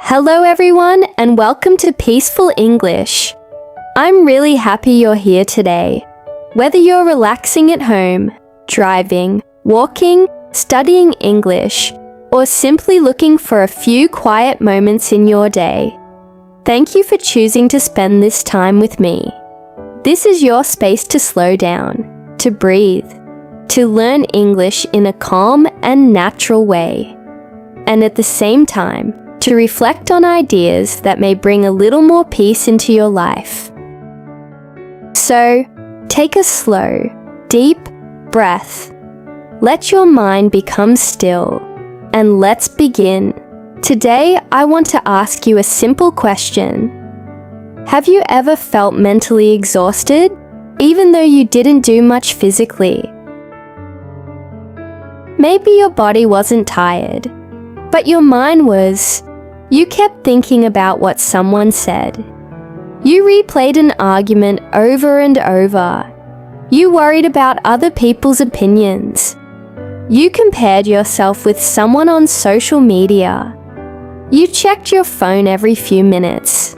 Hello everyone and welcome to Peaceful English. I'm really happy you're here today. Whether you're relaxing at home, driving, walking, studying English, or simply looking for a few quiet moments in your day, thank you for choosing to spend this time with me. This is your space to slow down, to breathe, to learn English in a calm and natural way, and at the same time, to reflect on ideas that may bring a little more peace into your life. So, take a slow, deep breath. Let your mind become still, and let's begin. Today, I want to ask you a simple question. Have you ever felt mentally exhausted, even though you didn't do much physically? Maybe your body wasn't tired, but your mind was. You kept thinking about what someone said. You replayed an argument over and over. You worried about other people's opinions. You compared yourself with someone on social media. You checked your phone every few minutes.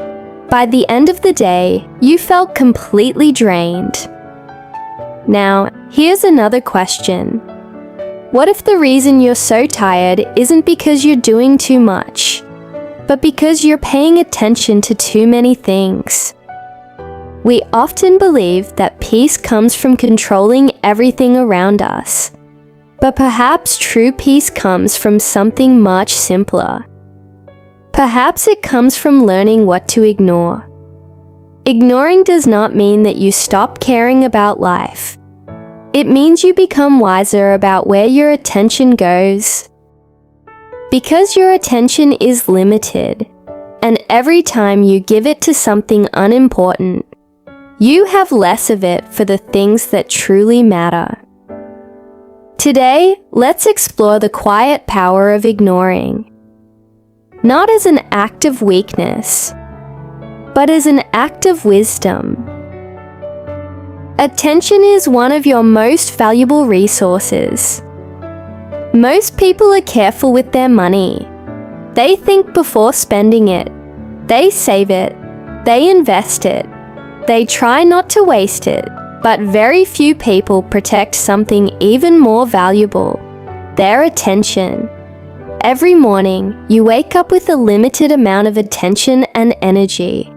By the end of the day, you felt completely drained. Now, here's another question. What if the reason you're so tired isn't because you're doing too much, but because you're paying attention to too many things? We often believe that peace comes from controlling everything around us, but perhaps true peace comes from something much simpler. Perhaps it comes from learning what to ignore. Ignoring does not mean that you stop caring about life. It means you become wiser about where your attention goes. Because your attention is limited, and every time you give it to something unimportant, you have less of it for the things that truly matter. Today, let's explore the quiet power of ignoring. Not as an act of weakness, but as an act of wisdom. Attention is one of your most valuable resources. Most people are careful with their money. They think before spending it. They save it. They invest it. They try not to waste it. But very few people protect something even more valuable: their attention. Every morning, you wake up with a limited amount of attention and energy.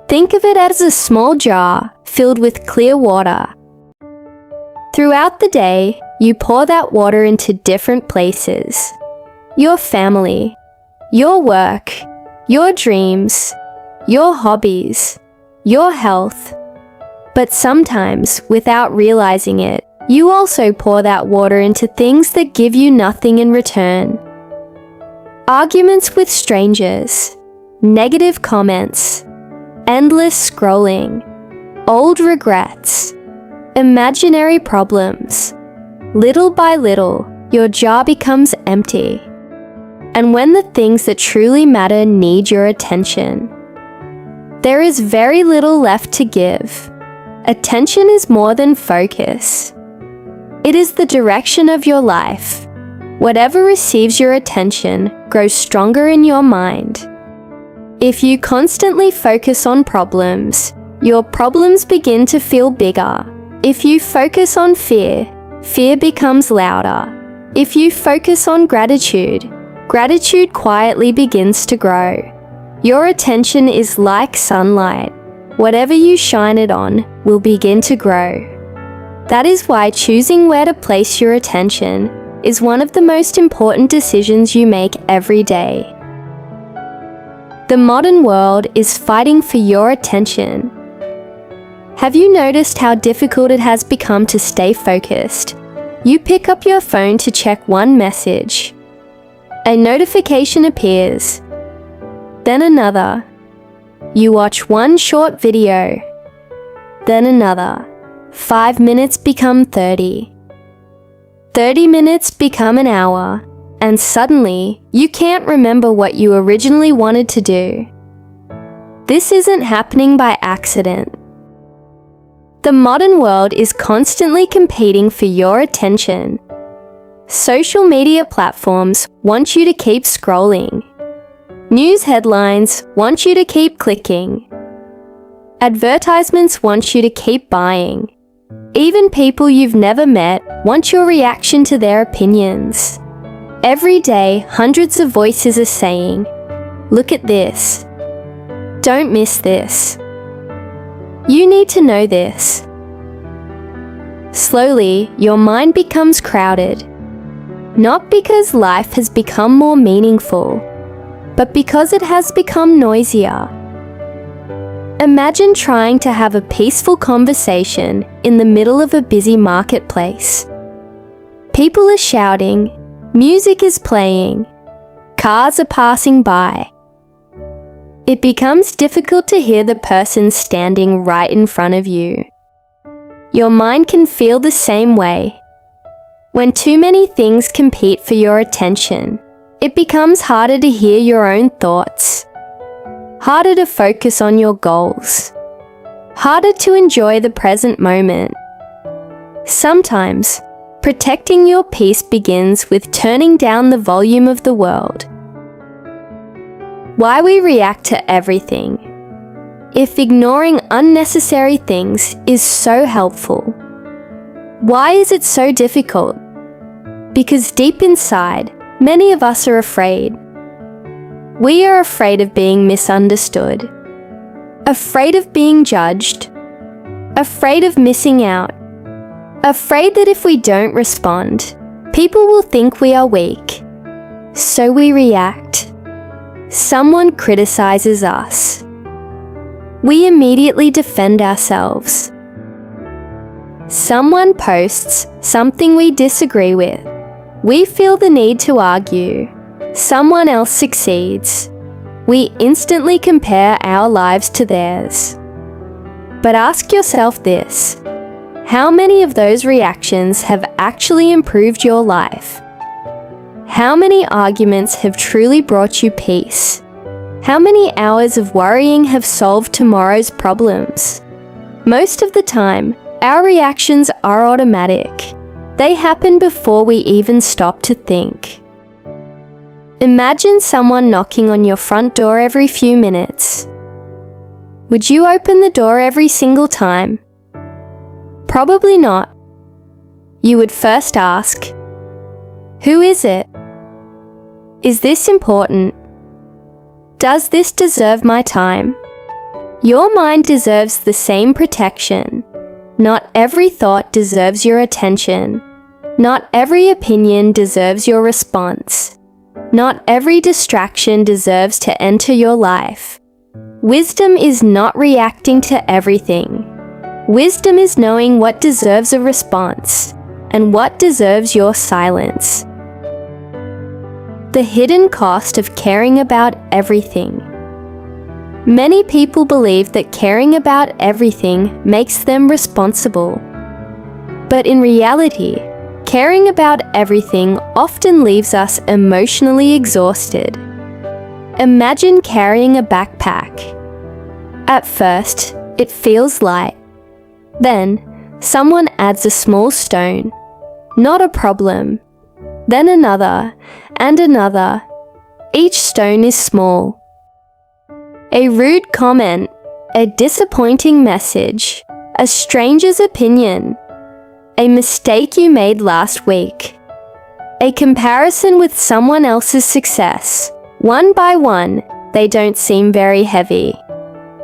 Think of it as a small jar filled with clear water. Throughout the day, you pour that water into different places: your family, your work, your dreams, your hobbies, your health. But sometimes, without realizing it, you also pour that water into things that give you nothing in return. Arguments with strangers, negative comments, endless scrolling, old regrets, imaginary problems. Little by little, your jar becomes empty. And when the things that truly matter need your attention, there is very little left to give. Attention is more than focus. It is the direction of your life. Whatever receives your attention grows stronger in your mind. If you constantly focus on problems, your problems begin to feel bigger. If you focus on fear, fear becomes louder. If you focus on gratitude, gratitude quietly begins to grow. Your attention is like sunlight. Whatever you shine it on will begin to grow. That is why choosing where to place your attention is one of the most important decisions you make every day. The modern world is fighting for your attention. Have you noticed how difficult it has become to stay focused? You pick up your phone to check one message. A notification appears. Then another. You watch one short video. Then another. 5 minutes become 30. 30 minutes become an hour. And suddenly, you can't remember what you originally wanted to do. This isn't happening by accident. The modern world is constantly competing for your attention. Social media platforms want you to keep scrolling. News headlines want you to keep clicking. Advertisements want you to keep buying. Even people you've never met want your reaction to their opinions. Every day, hundreds of voices are saying, "Look at this. Don't miss this. You need to know this." Slowly, your mind becomes crowded, not because life has become more meaningful, but because it has become noisier. Imagine trying to have a peaceful conversation in the middle of a busy marketplace. People are shouting, music is playing, cars are passing by. It becomes difficult to hear the person standing right in front of you. Your mind can feel the same way. When too many things compete for your attention, it becomes harder to hear your own thoughts, harder to focus on your goals, harder to enjoy the present moment. Sometimes, protecting your peace begins with turning down the volume of the world. Why we react to everything. If ignoring unnecessary things is so helpful, why is it so difficult? Because deep inside, many of us are afraid. We are afraid of being misunderstood, afraid of being judged, afraid of missing out, afraid that if we don't respond, people will think we are weak. So we react. Someone criticizes us. We immediately defend ourselves. Someone posts something we disagree with. We feel the need to argue. Someone else succeeds. We instantly compare our lives to theirs. But ask yourself this: how many of those reactions have actually improved your life? How many arguments have truly brought you peace? How many hours of worrying have solved tomorrow's problems? Most of the time, our reactions are automatic. They happen before we even stop to think. Imagine someone knocking on your front door every few minutes. Would you open the door every single time? Probably not. You would first ask, "Who is it? Is this important? Does this deserve my time?" Your mind deserves the same protection. Not every thought deserves your attention. Not every opinion deserves your response. Not every distraction deserves to enter your life. Wisdom is not reacting to everything. Wisdom is knowing what deserves a response and what deserves your silence. The hidden cost of caring about everything. Many people believe that caring about everything makes them responsible. But in reality, caring about everything often leaves us emotionally exhausted. Imagine carrying a backpack. At first, it feels light. Then, someone adds a small stone. Not a problem. Then another, and another. Each stone is small. A rude comment, a disappointing message, a stranger's opinion, a mistake you made last week, a comparison with someone else's success. One by one, they don't seem very heavy.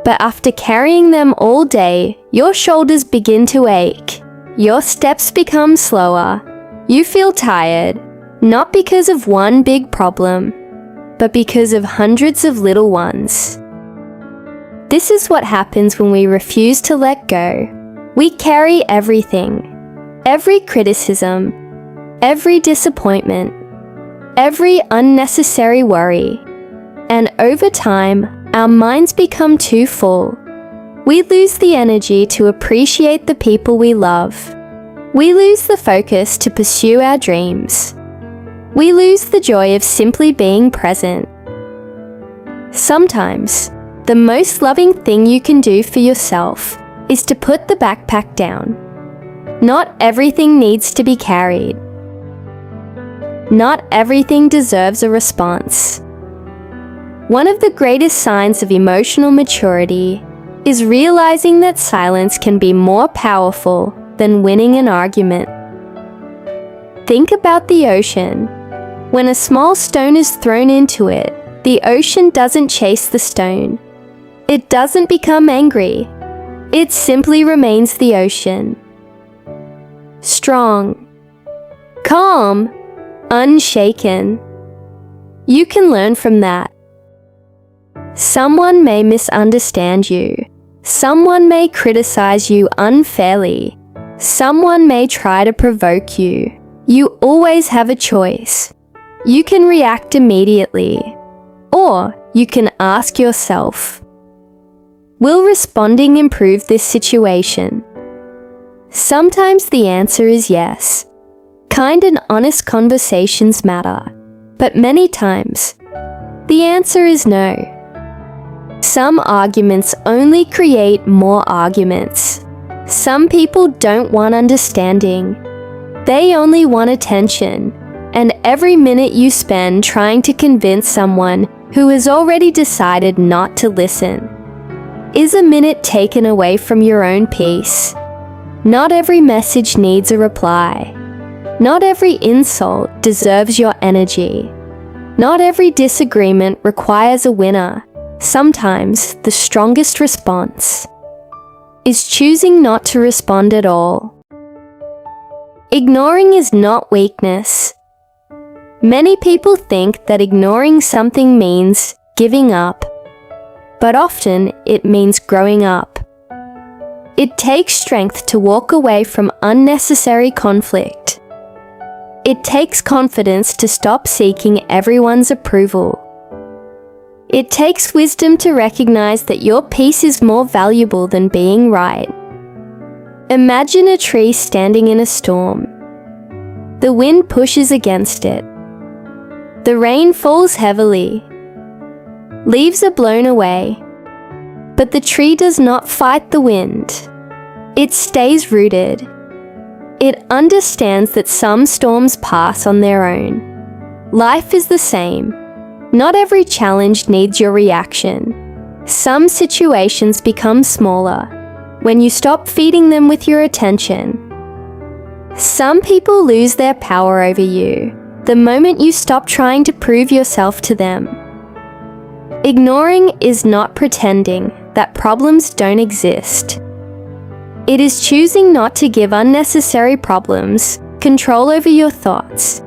But after carrying them all day, your shoulders begin to ache. Your steps become slower. You feel tired, not because of one big problem, but because of hundreds of little ones. This is what happens when we refuse to let go. We carry everything. Every criticism, every disappointment, every unnecessary worry. And over time, our minds become too full. We lose the energy to appreciate the people we love. We lose the focus to pursue our dreams. We lose the joy of simply being present. Sometimes, the most loving thing you can do for yourself is to put the backpack down. Not everything needs to be carried. Not everything deserves a response. One of the greatest signs of emotional maturity is realizing that silence can be more powerful than winning an argument. Think about the ocean. When a small stone is thrown into it, the ocean doesn't chase the stone. It doesn't become angry. It simply remains the ocean. Strong, calm, unshaken. You can learn from that. Someone may misunderstand you. Someone may criticize you unfairly. Someone may try to provoke you. You always have a choice. You can react immediately, or you can ask yourself, will responding improve this situation? Sometimes the answer is yes. Kind and honest conversations matter, but many times, the answer is no. Some arguments only create more arguments. Some people don't want understanding. They only want attention, and every minute you spend trying to convince someone who has already decided not to listen is a minute taken away from your own peace. Not every message needs a reply. Not every insult deserves your energy. Not every disagreement requires a winner. Sometimes the strongest response is choosing not to respond at all. Ignoring is not weakness. Many people think that ignoring something means giving up, but often it means growing up. It takes strength to walk away from unnecessary conflict. It takes confidence to stop seeking everyone's approval. It takes wisdom to recognize that your peace is more valuable than being right. Imagine a tree standing in a storm. The wind pushes against it. The rain falls heavily. Leaves are blown away. But the tree does not fight the wind. It stays rooted. It understands that some storms pass on their own. Life is the same. Not every challenge needs your reaction. Some situations become smaller when you stop feeding them with your attention. Some people lose their power over you the moment you stop trying to prove yourself to them. Ignoring is not pretending that problems don't exist. It is choosing not to give unnecessary problems control over your thoughts.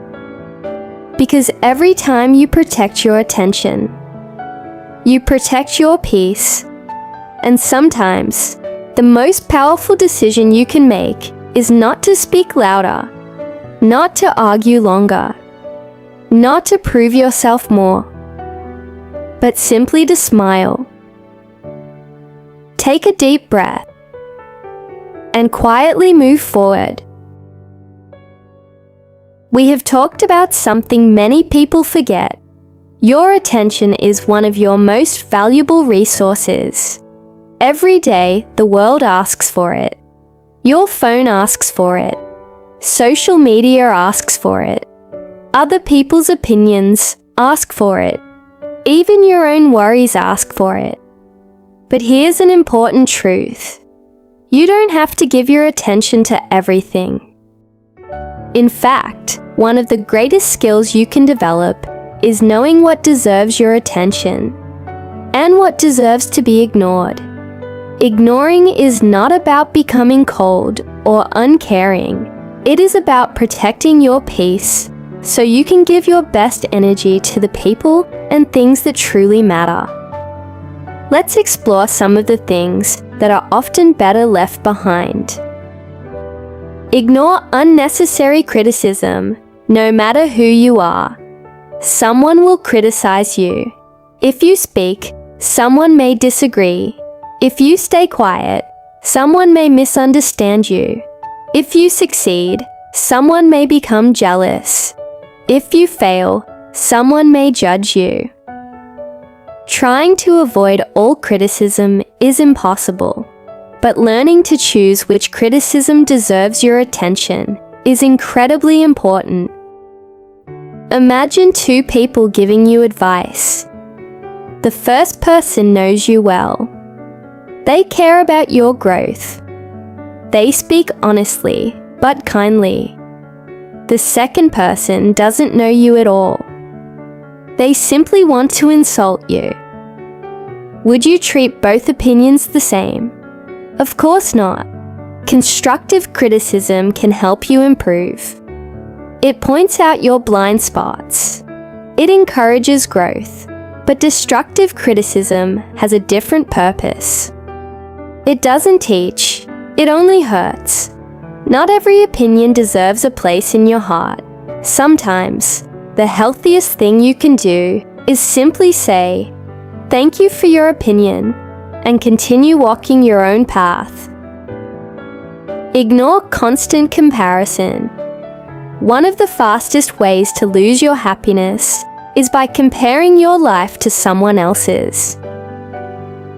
Because every time you protect your attention, you protect your peace. And sometimes, the most powerful decision you can make is not to speak louder, not to argue longer, not to prove yourself more, but simply to smile. Take a deep breath and quietly move forward. We have talked about something many people forget. Your attention is one of your most valuable resources. Every day, the world asks for it. Your phone asks for it. Social media asks for it. Other people's opinions ask for it. Even your own worries ask for it. But here's an important truth. You don't have to give your attention to everything. In fact, one of the greatest skills you can develop is knowing what deserves your attention and what deserves to be ignored. Ignoring is not about becoming cold or uncaring. It is about protecting your peace so you can give your best energy to the people and things that truly matter. Let's explore some of the things that are often better left behind. Ignore unnecessary criticism, no matter who you are. Someone will criticize you. If you speak, someone may disagree. If you stay quiet, someone may misunderstand you. If you succeed, someone may become jealous. If you fail, someone may judge you. Trying to avoid all criticism is impossible, but learning to choose which criticism deserves your attention is incredibly important. Imagine two people giving you advice. The first person knows you well. They care about your growth. They speak honestly, but kindly. The second person doesn't know you at all. They simply want to insult you. Would you treat both opinions the same? Of course not. Constructive criticism can help you improve. It points out your blind spots. It encourages growth. But destructive criticism has a different purpose. It doesn't teach, it only hurts. Not every opinion deserves a place in your heart. Sometimes, the healthiest thing you can do is simply say, "Thank you for your opinion," and continue walking your own path. Ignore constant comparison. One of the fastest ways to lose your happiness is by comparing your life to someone else's.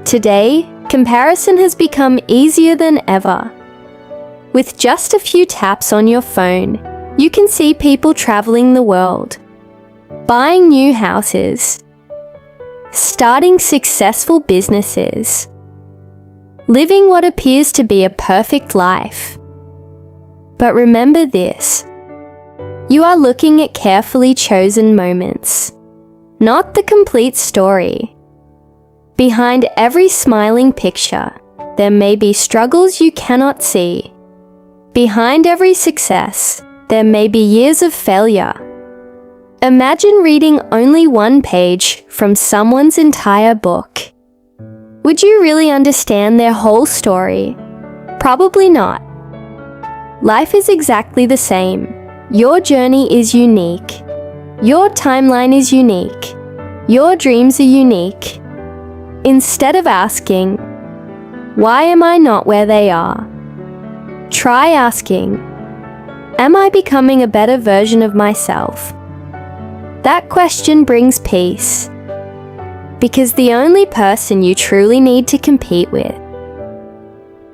Today, comparison has become easier than ever. With just a few taps on your phone, you can see people traveling the world, buying new houses, starting successful businesses, living what appears to be a perfect life. But remember this: you are looking at carefully chosen moments, not the complete story. Behind every smiling picture, there may be struggles you cannot see. Behind every success, there may be years of failure. Imagine reading only one page from someone's entire book. Would you really understand their whole story? Probably not. Life is exactly the same. Your journey is unique. Your timeline is unique. Your dreams are unique. Instead of asking, "Why am I not where they are?" try asking, "Am I becoming a better version of myself?" That question brings peace, because the only person you truly need to compete with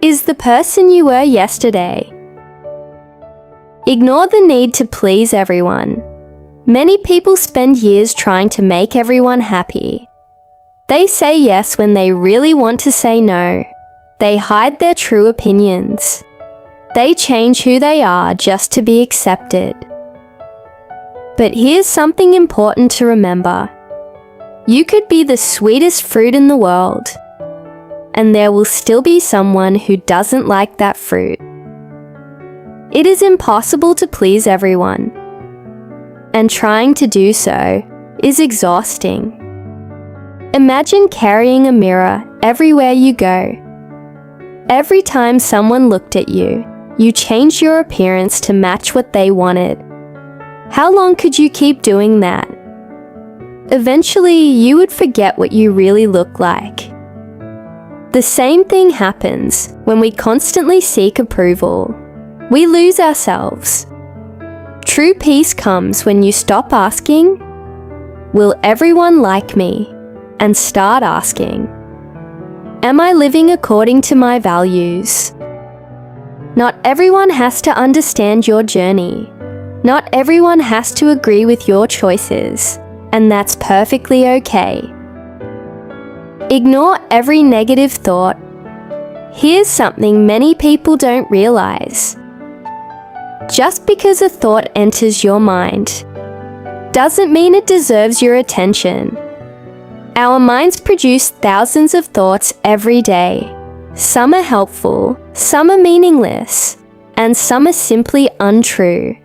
is the person you were yesterday. Ignore the need to please everyone. Many people spend years trying to make everyone happy. They say yes when they really want to say no. They hide their true opinions. They change who they are just to be accepted. But here's something important to remember. You could be the sweetest fruit in the world, and there will still be someone who doesn't like that fruit. It is impossible to please everyone, and trying to do so is exhausting. Imagine carrying a mirror everywhere you go. Every time someone looked at you, you changed your appearance to match what they wanted. How long could you keep doing that? Eventually, you would forget what you really look like. The same thing happens when we constantly seek approval. We lose ourselves. True peace comes when you stop asking, "Will everyone like me?" and start asking, "Am I living according to my values?" Not everyone has to understand your journey. Not everyone has to agree with your choices, and that's perfectly okay. Ignore every negative thought. Here's something many people don't realize. Just because a thought enters your mind doesn't mean it deserves your attention. Our minds produce thousands of thoughts every day. Some are helpful, some are meaningless, and some are simply untrue.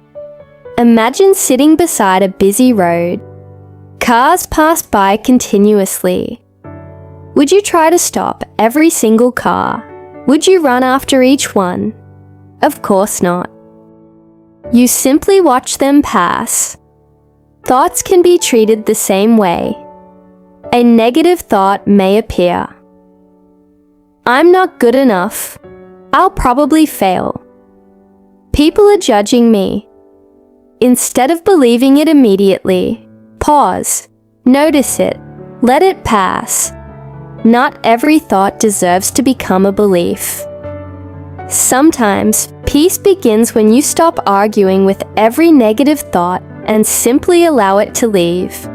Imagine sitting beside a busy road. Cars pass by continuously. Would you try to stop every single car? Would you run after each one? Of course not. You simply watch them pass. Thoughts can be treated the same way. A negative thought may appear. "I'm not good enough. I'll probably fail. People are judging me." Instead of believing it immediately, pause, notice it, let it pass. Not every thought deserves to become a belief. Sometimes, peace begins when you stop arguing with every negative thought and simply allow it to leave.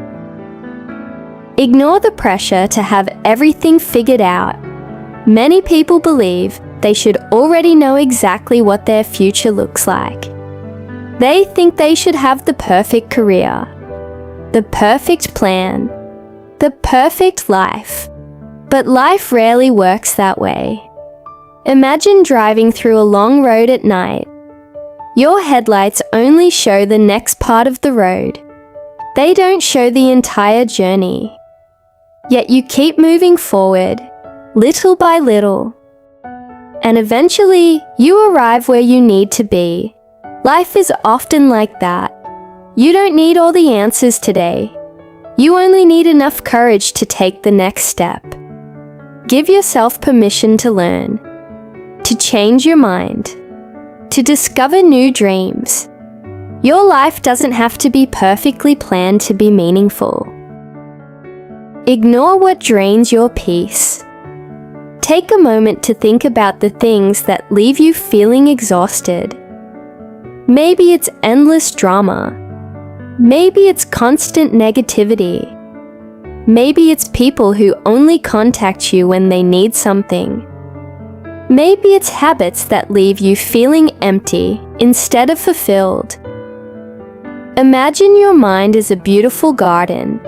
Ignore the pressure to have everything figured out. Many people believe they should already know exactly what their future looks like. They think they should have the perfect career, the perfect plan, the perfect life. But life rarely works that way. Imagine driving through a long road at night. Your headlights only show the next part of the road. They don't show the entire journey. Yet you keep moving forward, little by little. And eventually, you arrive where you need to be. Life is often like that. You don't need all the answers today. You only need enough courage to take the next step. Give yourself permission to learn, to change your mind, to discover new dreams. Your life doesn't have to be perfectly planned to be meaningful. Ignore what drains your peace. Take a moment to think about the things that leave you feeling exhausted. Maybe it's endless drama. Maybe it's constant negativity. Maybe it's people who only contact you when they need something. Maybe it's habits that leave you feeling empty instead of fulfilled. Imagine your mind is a beautiful garden.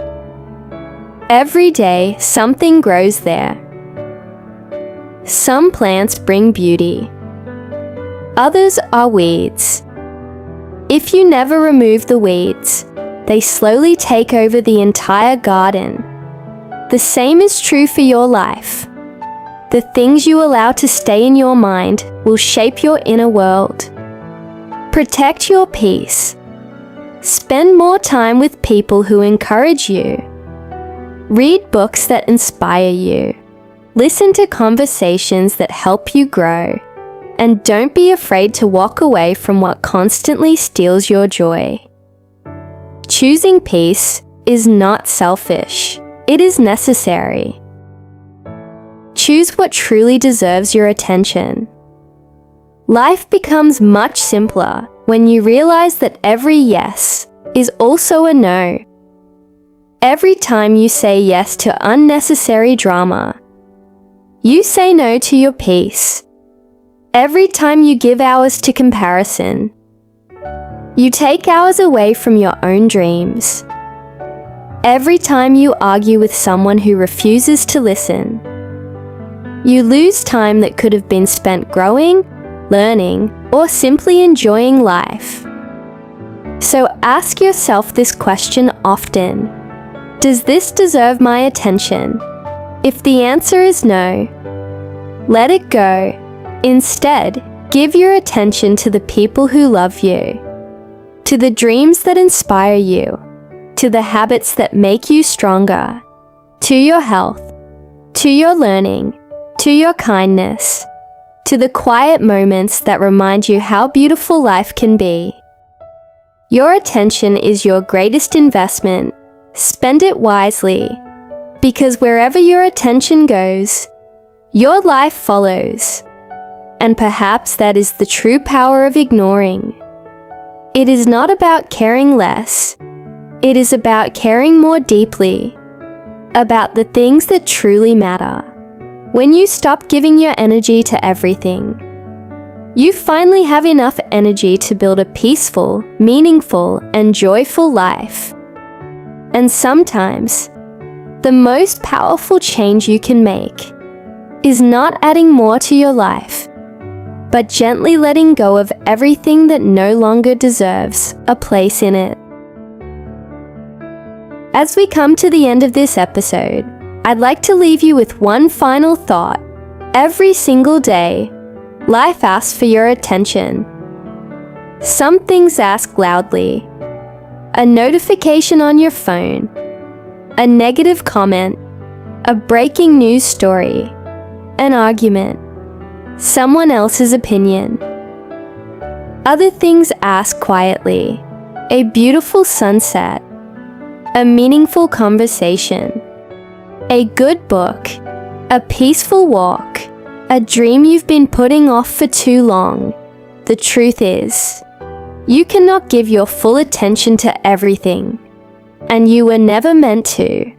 Every day, something grows there. Some plants bring beauty. Others are weeds. If you never remove the weeds, they slowly take over the entire garden. The same is true for your life. The things you allow to stay in your mind will shape your inner world. Protect your peace. Spend more time with people who encourage you. Read books that inspire you. Listen to conversations that help you grow. And don't be afraid to walk away from what constantly steals your joy. Choosing peace is not selfish. It is necessary. Choose what truly deserves your attention. Life becomes much simpler when you realize that every yes is also a no. Every time you say yes to unnecessary drama, you say no to your peace. Every time you give hours to comparison, you take hours away from your own dreams. Every time you argue with someone who refuses to listen, you lose time that could have been spent growing, learning, or simply enjoying life. So ask yourself this question often. Does this deserve my attention? If the answer is no, let it go. Instead, give your attention to the people who love you, to the dreams that inspire you, to the habits that make you stronger, to your health, to your learning, to your kindness, to the quiet moments that remind you how beautiful life can be. Your attention is your greatest investment. Spend it wisely, because wherever your attention goes, your life follows. And perhaps that is the true power of ignoring. It is not about caring less. It is about caring more deeply, about the things that truly matter. When you stop giving your energy to everything, you finally have enough energy to build a peaceful, meaningful, and joyful life. And sometimes, the most powerful change you can make is not adding more to your life, but gently letting go of everything that no longer deserves a place in it. As we come to the end of this episode, I'd like to leave you with one final thought. Every single day, life asks for your attention. Some things ask loudly. A notification on your phone, a negative comment, a breaking news story, an argument, someone else's opinion. Other things ask quietly. A beautiful sunset, a meaningful conversation, a good book, a peaceful walk, a dream you've been putting off for too long. The truth is, you cannot give your full attention to everything, and you were never meant to.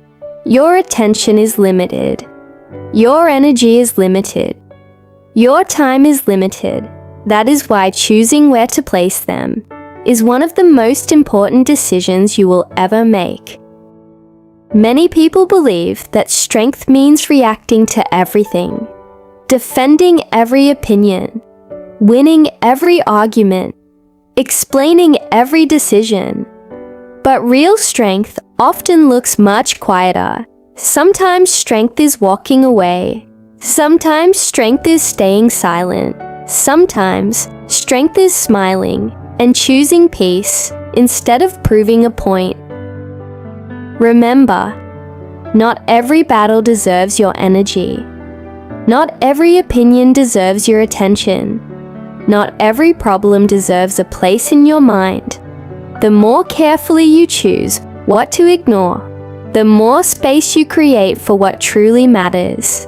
Your attention is limited. Your energy is limited. Your time is limited. That is why choosing where to place them is one of the most important decisions you will ever make. Many people believe that strength means reacting to everything, defending every opinion, winning every argument, explaining every decision. But real strength often looks much quieter. Sometimes strength is walking away. Sometimes strength is staying silent. Sometimes strength is smiling and choosing peace instead of proving a point. Remember, not every battle deserves your energy. Not every opinion deserves your attention. Not every problem deserves a place in your mind. The more carefully you choose what to ignore, the more space you create for what truly matters.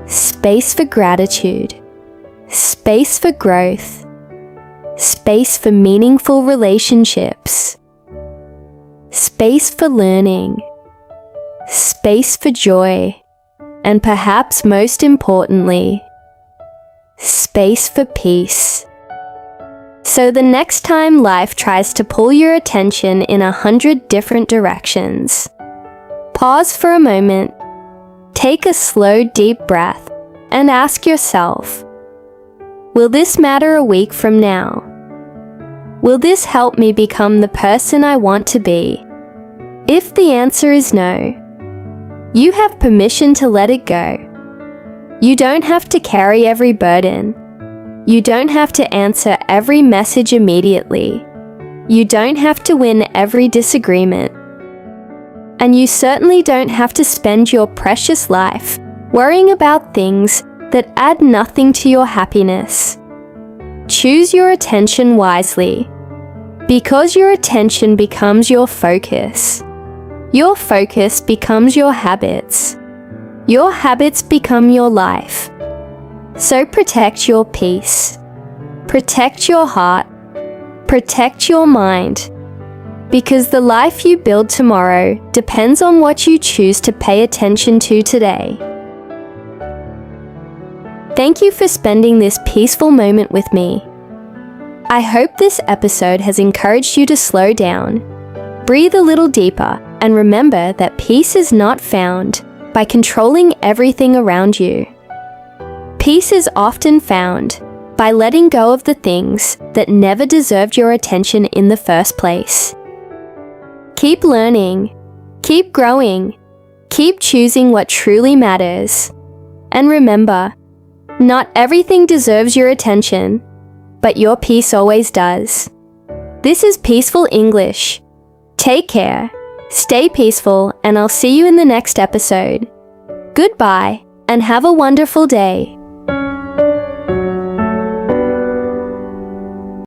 Space for gratitude. Space for growth. Space for meaningful relationships. Space for learning. Space for joy. And perhaps most importantly, space for peace. So the next time life tries to pull your attention in 100 different directions, pause for a moment, take a slow, deep breath, and ask yourself, will this matter a week from now? Will this help me become the person I want to be? If the answer is no, you have permission to let it go. You don't have to carry every burden. You don't have to answer every message immediately. You don't have to win every disagreement. And you certainly don't have to spend your precious life worrying about things that add nothing to your happiness. Choose your attention wisely, because your attention becomes your focus. Your focus becomes your habits. Your habits become your life. So protect your peace. Protect your heart. Protect your mind. Because the life you build tomorrow depends on what you choose to pay attention to today. Thank you for spending this peaceful moment with me. I hope this episode has encouraged you to slow down, breathe a little deeper, and remember that peace is not found by controlling everything around you. Peace is often found by letting go of the things that never deserved your attention in the first place. Keep learning, keep growing, keep choosing what truly matters. And remember, not everything deserves your attention, but your peace always does. This is Peaceful English. Take care, stay peaceful, and I'll see you in the next episode. Goodbye, and have a wonderful day.